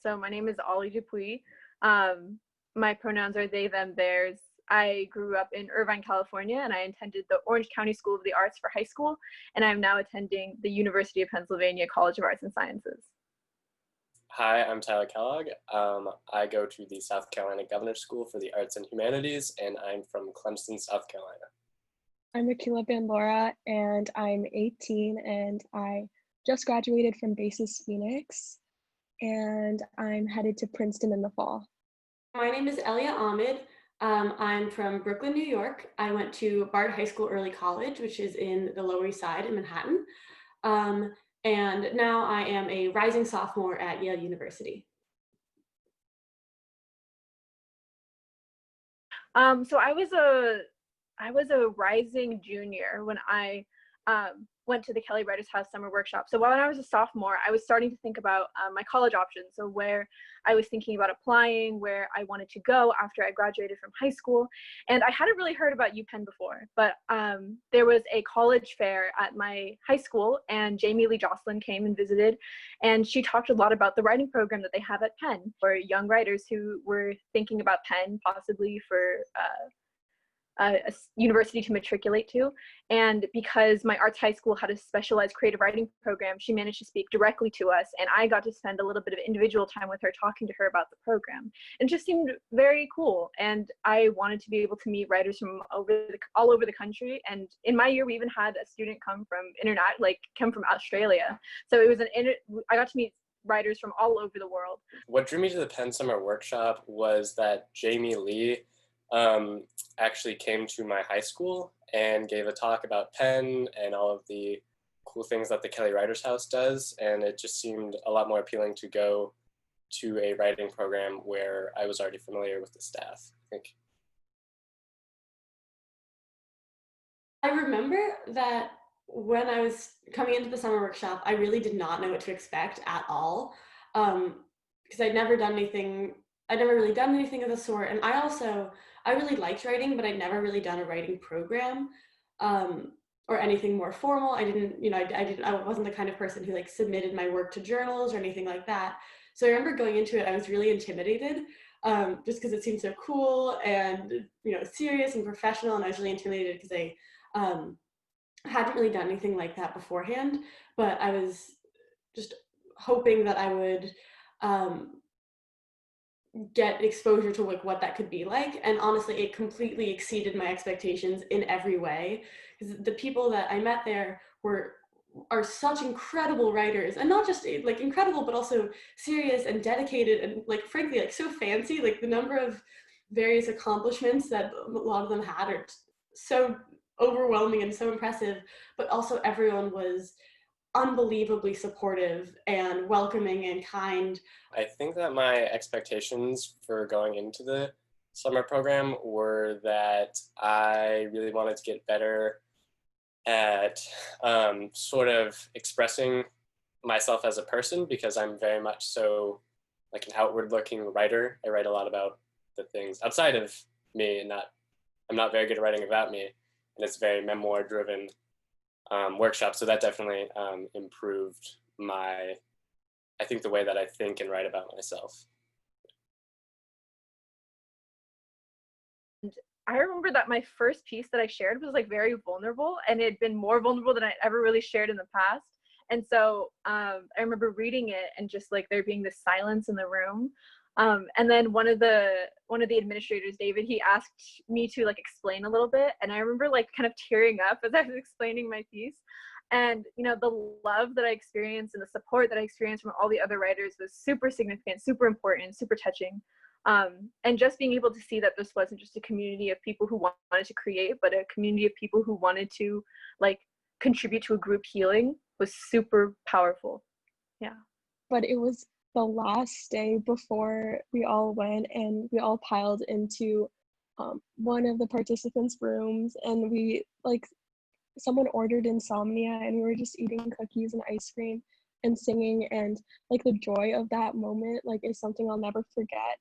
So my name is Ollie Dupuis. My pronouns are they, them, theirs. I grew up in Irvine, California, and I attended the Orange County School of the Arts for high school, and I'm now attending the University of Pennsylvania College of Arts and Sciences. Hi, I'm Tyler Kellogg. I go to the South Carolina Governor's School for the Arts and Humanities, and I'm from Clemson, South Carolina. I'm Akila Bandora, and I'm 18, and I just graduated from Basis Phoenix, and I'm headed to Princeton in the fall. My name is Elia Ahmed. I'm from Brooklyn, New York. I went to Bard High School Early College, which is in the Lower East Side in Manhattan. And now I am a rising sophomore at Yale University. So I was a rising junior when I went to the Kelly Writers House summer workshop. So while I was a sophomore, I was starting to think about my college options. So where I was thinking about applying, where I wanted to go after I graduated from high school. And I hadn't really heard about UPenn before, but there was a college fair at my high school, and Jamie Lee Jocelyn came and visited, and she talked a lot about the writing program that they have at Penn for young writers who were thinking about Penn possibly for a university to matriculate to. And because my arts high school had a specialized creative writing program, she managed to speak directly to us, and I got to spend a little bit of individual time with her talking to her about the program. It just seemed very cool, and I wanted to be able to meet writers from all over the country. And in my year, we even had a student come from Australia. So it was I got to meet writers from all over the world. What drew me to the Penn Summer Workshop was that Jamie Lee actually came to my high school and gave a talk about Penn and all of the cool things that the Kelly Writers House does, and it just seemed a lot more appealing to go to a writing program where I was already familiar with the staff, I think. I remember that when I was coming into the summer workshop, I really did not know what to expect at all, because I'd never really done anything of the sort, and I really liked writing, but I'd never really done a writing program or anything more formal. I wasn't the kind of person who submitted my work to journals or anything like that. So I remember going into it, I was really intimidated just because it seemed so cool and serious and professional, and I was really intimidated because I hadn't really done anything like that beforehand. But I was just hoping that I would get exposure to what that could be like, and honestly it completely exceeded my expectations in every way, because the people that I met there are such incredible writers, and not just incredible but also serious and dedicated, and frankly so fancy. The number of various accomplishments that a lot of them had are so overwhelming and so impressive, but also everyone was unbelievably supportive and welcoming and kind. I think that my expectations for going into the summer program were that I really wanted to get better at sort of expressing myself as a person, because I'm very much so an outward-looking writer. I write a lot about the things outside of me, and I'm not very good at writing about me, and it's very memoir-driven workshop. So that definitely improved the way that I think and write about myself. I remember that my first piece that I shared was very vulnerable, and it had been more vulnerable than I'd ever really shared in the past. And so I remember reading it and just there being this silence in the room. And then one of the administrators, David, he asked me to explain a little bit, and I remember kind of tearing up as I was explaining my piece. And the love that I experienced and the support that I experienced from all the other writers was super significant, super important, super touching. And just being able to see that this wasn't just a community of people who wanted to create, but a community of people who wanted to contribute to a group healing was super powerful. Yeah. But it was the last day before we all went, and we all piled into one of the participants' rooms, and we someone ordered insomnia, and we were just eating cookies and ice cream and singing, and the joy of that moment is something I'll never forget.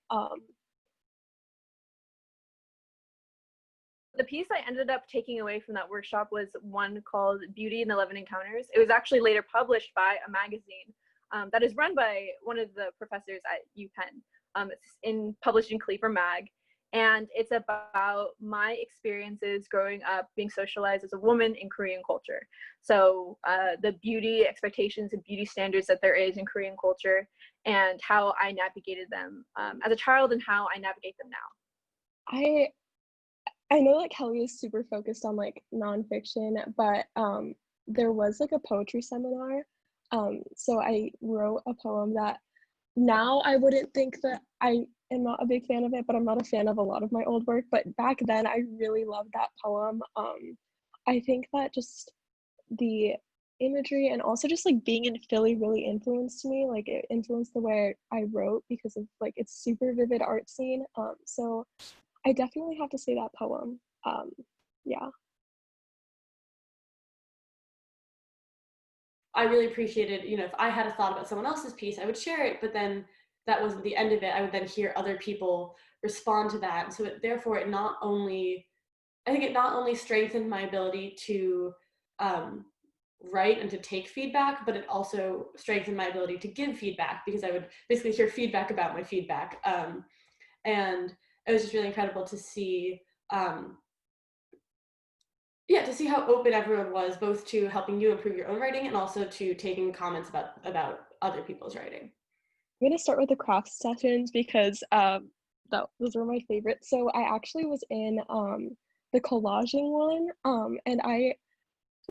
The piece I ended up taking away from that workshop was one called Beauty in 11 Encounters. It was actually later published by a magazine that is run by one of the professors at UPenn. It's published in Cleaver Mag, and it's about my experiences growing up being socialized as a woman in Korean culture. So the beauty expectations and beauty standards that there is in Korean culture, and how I navigated them as a child and how I navigate them now. I know that Kelly is super focused on like nonfiction, but there was like a poetry seminar. So I wrote a poem that now I wouldn't think that I am not a big fan of it, but I'm not a fan of a lot of my old work. But back then I really loved that poem. I think that just the imagery and also just like being in Philly really influenced me. Like it influenced the way I wrote because of like its super vivid art scene. So I definitely have to say that poem. Yeah. I really appreciated, if I had a thought about someone else's piece, I would share it, but then that wasn't the end of it. I would then hear other people respond to that. And so therefore, I think it not only strengthened my ability to write and to take feedback, but it also strengthened my ability to give feedback, because I would basically hear feedback about my feedback. And it was just really incredible to see to see how open everyone was, both to helping you improve your own writing and also to taking comments about other people's writing. I'm gonna start with the crafts sessions because those were my favorite. So I actually was in the collaging one, and I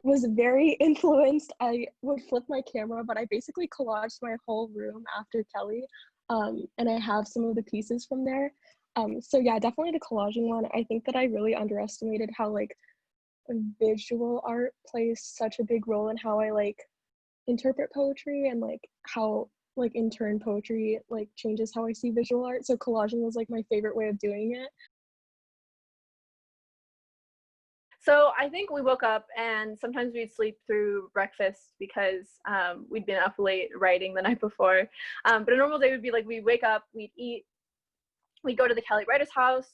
was very influenced. I would flip my camera, but I basically collaged my whole room after Kelly, and I have some of the pieces from there. So yeah, definitely the collaging one. I think that I really underestimated how like visual art plays such a big role in how I like interpret poetry, and like how like in turn poetry like changes how I see visual art. So collaging was like my favorite way of doing it. So I think we woke up and sometimes we'd sleep through breakfast because we'd been up late writing the night before. But a normal day would be like we'd wake up, we'd eat, we'd go to the Kelly Writers House,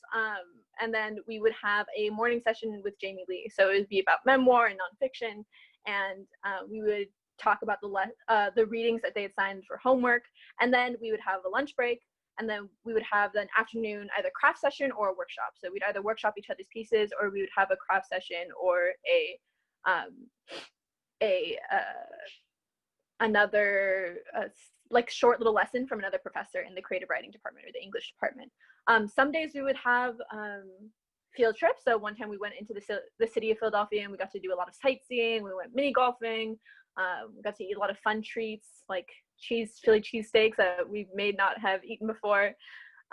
and then we would have a morning session with Jamie Lee. So it would be about memoir and nonfiction, and we would talk about the readings that they had signed for homework, and then we would have a lunch break, and then we would have an afternoon either craft session or a workshop. So we'd either workshop each other's pieces, or we would have a craft session or another like short little lesson from another professor in the creative writing department or the English department. Some days we would have field trips. So one time we went into the city of Philadelphia and we got to do a lot of sightseeing. We went mini golfing. We got to eat a lot of fun treats like Philly cheesesteaks that we may not have eaten before.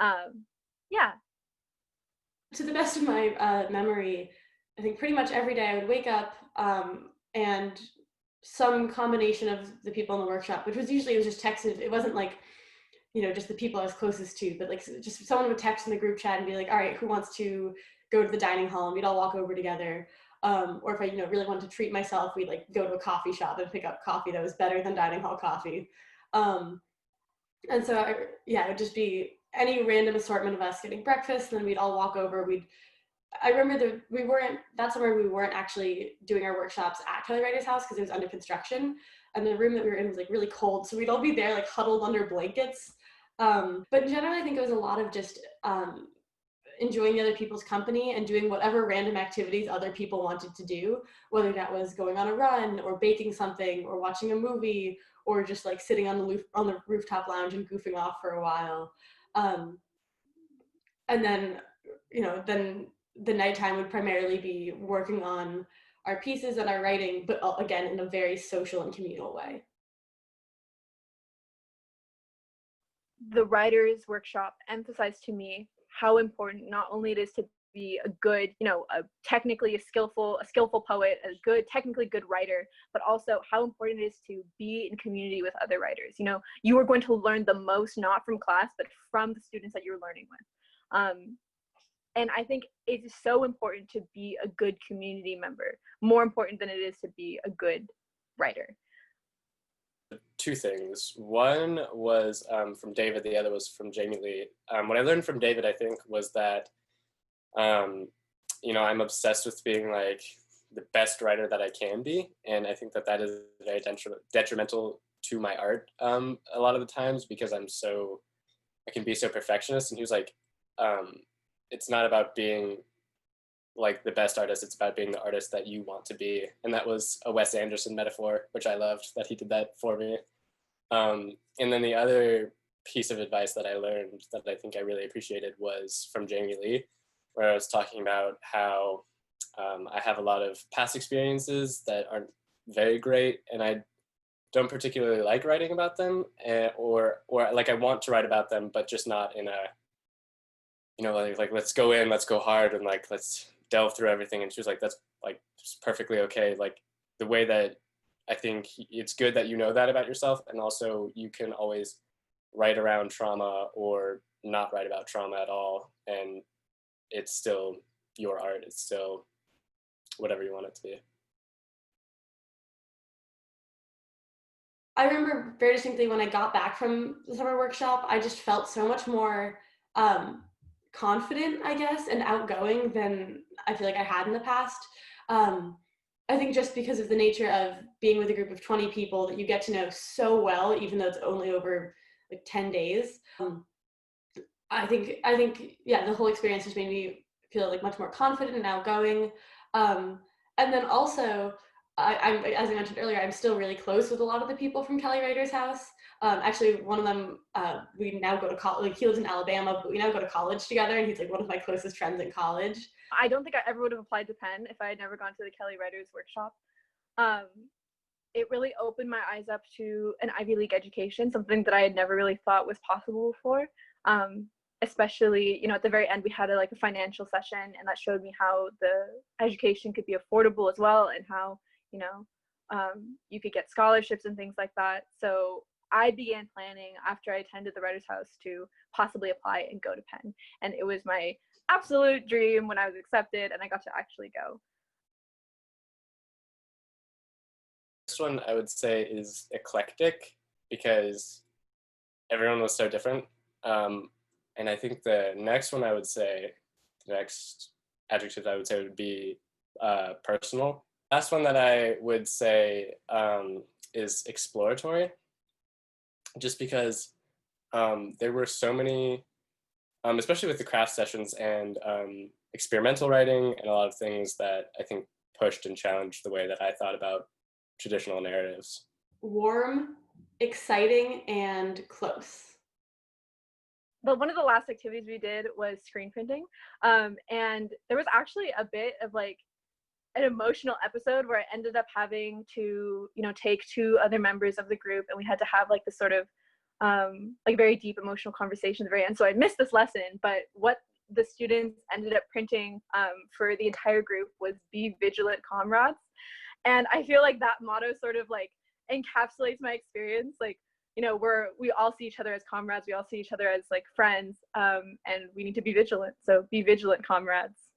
Yeah. To the best of my memory, I think pretty much every day I would wake up and some combination of the people in the workshop, which was usually, it was just texted. It wasn't like, just the people I was closest to, but like just someone would text in the group chat and be like, all right, who wants to go to the dining hall? And we'd all walk over together. Or if I, really wanted to treat myself, we'd like go to a coffee shop and pick up coffee that was better than dining hall coffee. And so it would just be any random assortment of us getting breakfast, and then we'd all walk over. I remember that summer we weren't actually doing our workshops at Kelly Writers' house because it was under construction, and the room that we were in was like really cold, so we'd all be there like huddled under blankets. But in general, I think it was a lot of just enjoying the other people's company and doing whatever random activities other people wanted to do, whether that was going on a run or baking something or watching a movie or just like sitting on the rooftop lounge and goofing off for a while. And then, then the nighttime would primarily be working on our pieces and our writing, but again, in a very social and communal way. The writers' workshop emphasized to me how important not only it is to be a good, technically a skillful poet, a good, technically good writer, but also how important it is to be in community with other writers. You are going to learn the most, not from class, but from the students that you're learning with. And I think it is so important to be a good community member, more important than it is to be a good writer. Two things. One was from David, the other was from Jamie Lee. What I learned from David, I think, was that, I'm obsessed with being like the best writer that I can be. And I think that is very detrimental to my art a lot of the times because I can be so perfectionist. And he was like, it's not about being like the best artist, it's about being the artist that you want to be. And that was a Wes Anderson metaphor, which I loved that he did that for me. And then the other piece of advice that I learned that I think I really appreciated was from Jamie Lee, where I was talking about how I have a lot of past experiences that aren't very great, and I don't particularly like writing about them, or like I want to write about them, but just not in a, you know, like let's go in, let's go hard, and like let's delve through everything. And she was like, that's like perfectly okay. Like the way that I think it's good that you know that about yourself, and also you can always write around trauma or not write about trauma at all, and it's still your art. It's still whatever you want it to be. I remember very distinctly when I got back from the summer workshop, I just felt so much more confident, I guess, and outgoing than I feel like I had in the past. I think just because of the nature of being with a group of 20 people that you get to know so well, even though it's only over like 10 days. I think, yeah, the whole experience just made me feel like much more confident and outgoing. And then also, I'm, as I mentioned earlier, I'm still really close with a lot of the people from Kelly Writer's House. Actually, one of them, we now go to college, like he lives in Alabama, but we now go to college together, and he's like one of my closest friends in college. I don't think I ever would have applied to Penn if I had never gone to the Kelly Writers Workshop. It really opened my eyes up to an Ivy League education, something that I had never really thought was possible before. Especially, you know, at the very end, we had a financial session, and that showed me how the education could be affordable as well, and how, you know, you could get scholarships and things like that. So I began planning after I attended the Writers' House to possibly apply and go to Penn. And it was my absolute dream when I was accepted and I got to actually go. This one I would say is eclectic because everyone was so different. And I think the next one I would say, the next adjective I would say would be personal. Last one that I would say is exploratory, just because there were so many, especially with the craft sessions and experimental writing and a lot of things that I think pushed and challenged the way that I thought about traditional narratives. Warm, exciting, and close. But one of the last activities we did was screen printing. And there was actually a bit of an emotional episode where I ended up having to, you know, take two other members of the group, and we had to have this sort of very deep emotional conversation at the very end. So I missed this lesson, but what the students ended up printing for the entire group was "Be Vigilant, Comrades." And I feel like that motto sort of encapsulates my experience. You know, we all see each other as comrades, we all see each other as friends, and we need to be vigilant. So be vigilant, comrades.